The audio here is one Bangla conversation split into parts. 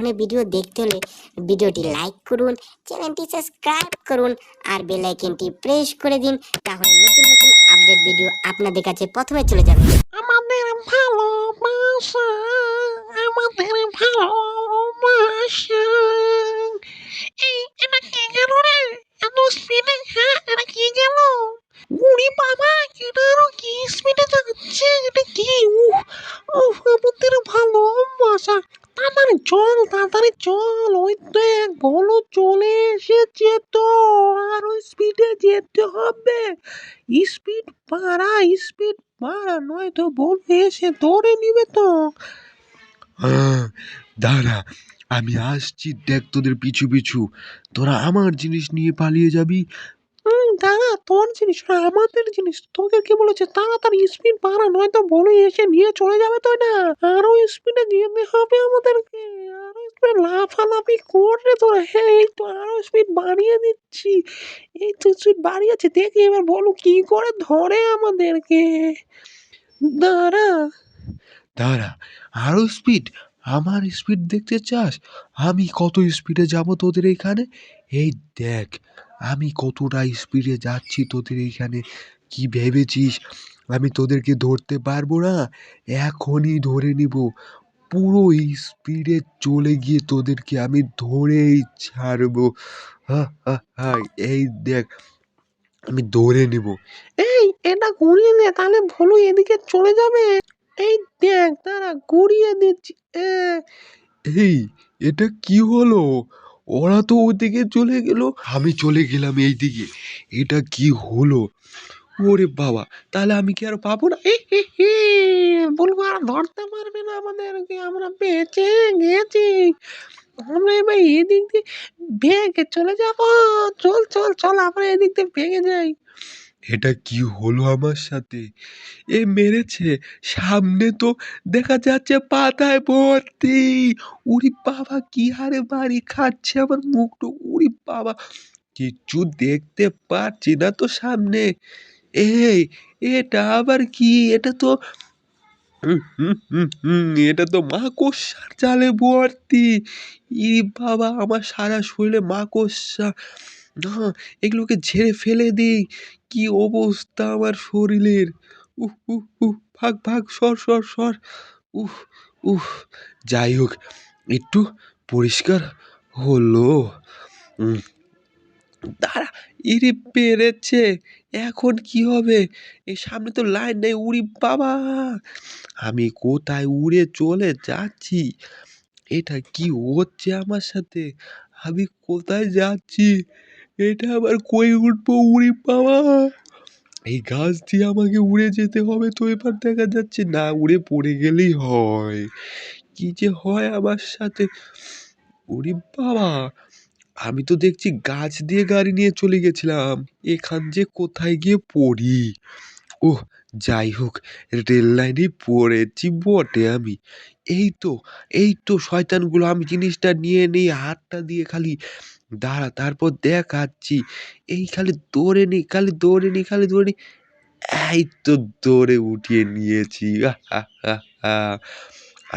ধরনের ভিডিও দেখতে হলে ভিডিওটি লাইক করুন, চ্যানেলটি সাবস্ক্রাইব করুন আর বেল আইকনটি প্রেস করে দিন। তাহলে নতুন নতুন আপডেট ভিডিও আপনাদের কাছে প্রথমে চলে যাবে। আমাদের ভালোবাসা, আমাদের ভালোবাসা। এটা কি গেল রে? এত স্পিডে? হ্যাঁ, এটা কি গেল? উড়ি বাবা, এটা আরো কি স্পিডে যাচ্ছে? এটা কি? উফ উফ, আমাদের ভালোবাসা। তাড়াতাড়ি চল, ওই দেখ বলো চলে এসেছে তো। আরো স্পিডে যেতে হবে। স্পিড বাড়া, নয়তো বলবে এসে ধরে নিবে তো। দাঁড়া, আমি আসছি, দেখ তোদের পিছু পিছু। তোরা আমার জিনিস নিয়ে পালিয়ে যাবি। দাঁড়া, তোর জিনিস না আমাদের জিনিস। তোদেরকে বলেছে তাড়াতাড়ি স্পিড বাড়া, নয়তো বলে এসে নিয়ে চলে যাবে তো। না, আরো স্পিডে যেতে হবে আমাদেরকে। আরো স্পিড লাফালাফি করে তোরা। হ্যাঁ, এই তো আরো স্পিড বাড়িয়ে দিচ্ছি। এই তো স্পিড বাড়িয়েছে, দেখি এবার বলো কি করে ধরে আমাদেরকে। দাঁড়া। দাঁড়া, আরো স্পিড? আমার স্পিড দেখতে চাস? আমি কত স্পিডে যাব তোদের এইখানে? এই দেখ, আমি কতটা স্পিডে যাচ্ছি তোদের এইখানে। কি ভেবেছিস আমি তোদেরকে ধরতে পারবো না? এখনই ধরে নিব। পুরো স্পিডে চলে গিয়ে তোদেরকে আমি ধরেই ছাড়বো। হা হা হা, এই দেখ, আমি ধরে নেব। এই, এটা ঘুরিয়ে দে, তাহলে ভলু এদিকে চলে যাবে। এই দেখ, তারা ঘুরিয়ে দিচ্ছি। এই, এটা কি হলো? ওরা তো ওদিকে চলে গেল, আমি চলে গেলাম এইদিকে। এটা কি হলো? ওরে বাবা, তাহলে আমি কি আর পাবো না? বলবো আর ধরতে পারবে না আমাদেরকে, আমরা বেঁচে গেছি। আমরা এবার এদিক দিয়ে ভেগে চলে যাবো। চল চল চল, আমরা এদিক দিয়ে ভেগে যাই। এটা কি হলো আমার সাথে? এ মেরেছে, সামনে তো দেখা যাচ্ছে পাতায় ভর্তি। উরি বাবা, কি হারে বাড়ি খাচ্ছে আমার মুখটা! উরি বাবা, কিচ্ছু দেখতে পাচ্ছি না তো সামনে। এই, এটা আবার কি? এটা তো এটা তো মাকড়সার জালে ভর্তি। ই বাবা, আমার সারা শরীরে মাকড়সা। না, এগুলোকে ঝেড়ে ফেলে দিই। কি অবস্থা আমার শরীরের! উহ উহ উহ, ভাগ ভাগ, সর সর সর। উহ উহ, যাই হোক, একটু পরিষ্কার হলো। উম, দাঁড়া, ইরে পেরেছে। এখন কি হবে? এই সামনে তো লাইন নেই। উড়ি বাবা, আমি কোথায় উড়ে চলে যাচ্ছি? এটা কি হচ্ছে আমার সাথে? আমি কোথায় যাচ্ছি? এটা আবার কই উঠবো? উড়ি বাবা, এই গাছ দিয়ে আমাকে উড়ে যেতে হবে তো। এবার দেখা যাচ্ছে না, উড়ে পড়ে গেলেই হয়। কি যে হয় আমার সাথে! উড়ি বাবা, আমি তো দেখছি গাছ দিয়ে গাড়ি নিয়ে চলে গেছিলাম, এখান যে কোথায় গিয়ে পড়ি! ওহ, যাই হোক, রেল লাইনে পড়েছি বটে আমি। এই তো, এই তো শয়তানগুলো, আমি জিনিসটা নিয়ে নেই হাতটা দিয়ে খালি। দাঁড়া, তারপর দেখাচ্ছি। এই খালি দৌড়ে নি, খালি দৌড়ে নি, খালি দৌড়ে নি। এই তো দৌড়ে উঠিয়ে নিয়েছি। আহাহাহা।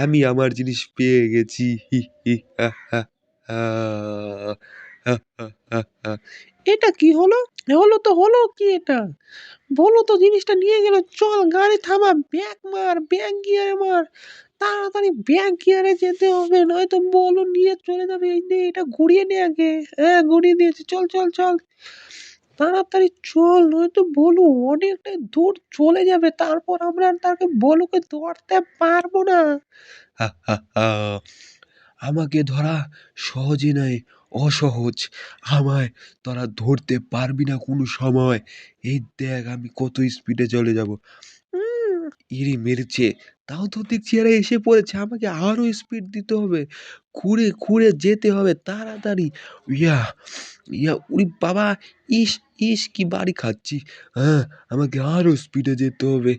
আমি আমার জিনিস পেয়ে গেছি। হি হি হা হা হা। হা হা হা হা। এটা কি হলো? হলো তো হলো কি এটা? বলো তো, জিনিসটা নিয়ে গেল। চল গাড়ি থামা, ব্যাক মার, ব্যাক গিয়ারে মার। তাড়াতাড়ি ব্যাক গিয়ারে যেতে হবে, নয়তো বলো নিয়ে চলে যাবে। এই নে, এটা ঘুরিয়ে নে আগে। হ্যাঁ, ঘুরিয়ে দিয়েছি। চল চল চল, তাড়াতাড়ি চল, নয়তো বলু অনেকটাই দূর চলে যাবে। তারপর আমরা আর তাকে বলুকে ধরতে পারবো না। হা হা হা। আমাকে ধরা সহজে নয়, অসহজ। আমায় তোরা ধরতে পারবি না কোনো সময়। এই দেখ, আমি কত স্পিডে চলে যাব। হুম, ইরি মেরেছে, তাও তো দেখছি এরা এসে পড়েছে। আমাকে আরো স্পিড দিতে হবে, ঘুরে ঘুরে যেতে হবে তাড়াতাড়ি। ইয়া ইয়া, উরি বাবা! ইস ইস, কি বাড়ি খাচ্ছি! হ্যাঁ, আমাকে আরো স্পিডে যেতে হবে।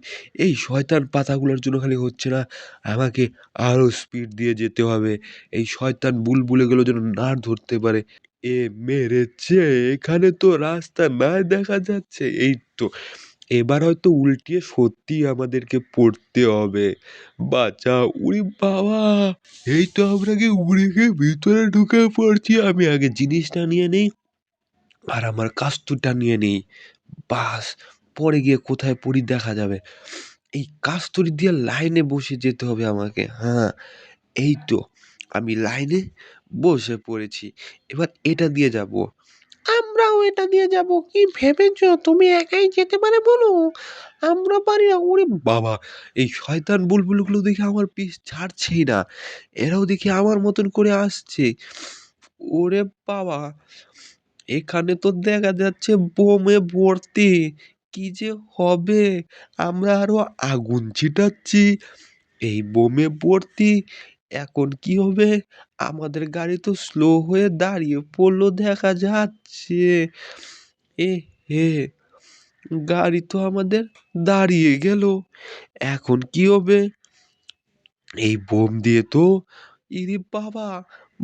এই শয়তান পাতাগুলোর জন্য খালি হচ্ছে না, আমাকে আরো স্পিড দিয়ে যেতে হবে। এই শয়তান বুলবুলিগুলো যেন না ধরতে পারে। এ মেরেছে, এখানে তো রাস্তা নাই দেখা যাচ্ছে। এই তো, এবার হয়তো উল্টিয়ে সত্যিই আমাদেরকে পড়তে হবে। বাঁচাও! ওরে বাবা! এই তো আমরা কি উড়ে গিয়ে ভিতরে ঢুকে পড়ছি। আমি আগে জিনিসটা নিয়ে নেই আর আমার কাস্তুটা নিয়ে নেই। বাস! পরে গিয়ে কোথায় পড়ি দেখা যাবে। এই কাস্তুরি দিয়ে লাইনে বসে যেতে হবে আমাকে। হ্যাঁ, এই তো আমি লাইনে বসে পড়েছি। এবার এটা দিয়ে যাবো। আমরাও এটা দিয়ে যাব। কি ভেবেছো তুমি একাই যেতে পারে বলো? আমরা পারি না। ওরে বাবা! এই শয়তান বুলবুলগুলো দেখি আমার পিছ ছাড়ছেই না। এরাও দেখি আমার মতন করে আসছে। ওরে বাবা! এখানে তো দেখা যাচ্ছে বোমে ভর্তি। কি যে হবে? আমরা আরো আগুন ছিটাচ্ছি। এই বোমে ভর্তি। এখন কি হবে? আমাদের গাড়ি তো স্লো হয়ে দাঁড়িয়ে পড়লো দেখা যাচ্ছে। এহে! গাড়ি তো আমাদের দাঁড়িয়ে গেল। এখন কি হবে? এই বোম দিয়ে তো ইরে বাবা!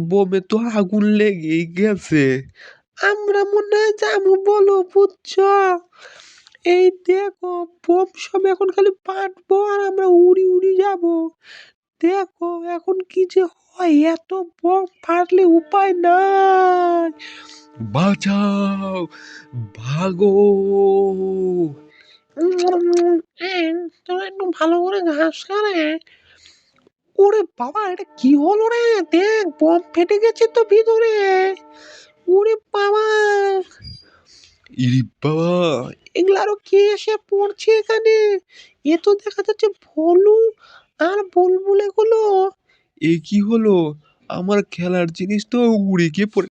বোমে তো আগুন লেগেই গেছে। আমরা মনে হয় যাবো বলো বুঝছো? এই দেখো বোম সব এখন খালি ফাটবো আর আমরা উড়ি উড়ি যাব। দেখো এখন কি যে হয়, এত বোম ফাটলে উপায় নাই। বাঁচাও! ভাগো! তোরা একটু ভালো করে ঘাস খা রে। ওরে বাবা, এটা কি হলো রে? দেখ বোম ফেটে গেছে তো ভিতরে। ওরে বাবা, ইরে বাবা! এগুলো আরো কে এসে পড়ছে এখানে? এ তো দেখা যাচ্ছে ভলু আর বুলবুল এগুলো। এ কি হলো? আমার খেলার জিনিস তো উড়ে গিয়ে পড়ে